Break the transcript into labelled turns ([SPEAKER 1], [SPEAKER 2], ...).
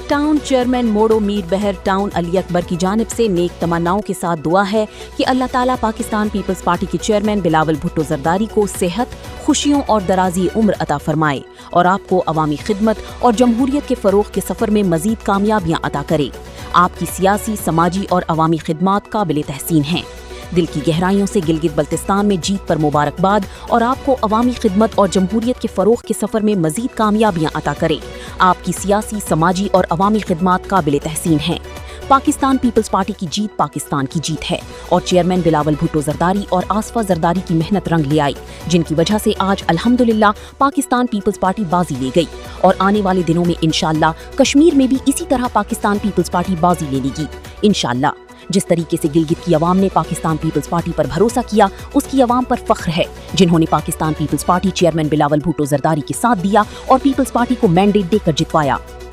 [SPEAKER 1] Town chairman मोड़ो मीर बहर town Ali Akbar की जानिब से नेक तमन्नाओं के साथ दुआ है कि अल्लाह ताला पाकिस्तान पीपल्स पार्टी के चेयरमैन बिलावल भुट्टो जरदारी को सेहत, खुशियों और दराजी उम्र अता फरमाए और आपको अवामी खिदमत और जमहूरियत के फ़रोग़ के सफ़र में मज़ीद कामयाबियाँ अता करे। आपकी सियासी, समाजी और अवामी खिदमात काबिल तहसीन हैं। दिल की गहराइयों से गिलगित बल्तिस्तान में जीत पर मुबारकबाद और आपको अवामी खिदमत और जमहूरियत के फ़रोग़ के सफ़र में मज़ीद कामयाबियाँ अता करे। आपकी सियासी, समाजी और अवामी खिदमात काबिल तहसीन हैं। पाकिस्तान पीपल्स पार्टी की जीत पाकिस्तान की जीत है और चेयरमैन बिलावल भुट्टो जरदारी और आसफा जरदारी की मेहनत रंग ले आई, जिनकी वजह से आज अल्हम्दुलिल्लाह पाकिस्तान पीपल्स पार्टी बाजी ले गई और आने वाले दिनों में इंशाअल्लाह कश्मीर में भी इसी तरह पाकिस्तान पीपल्स पार्टी बाजी ले लेगी इंशाअल्लाह। जिस तरीके से गिलगित की आवाम ने पाकिस्तान पीपल्स पार्टी पर भरोसा किया, उसकी आवाम पर फख्र है, जिन्होंने Pakistan peoples party chairman Bilawal Bhutto Zardari के साथ दिया और पीपल्स पार्टी को मैंडेट देकर जितवाया।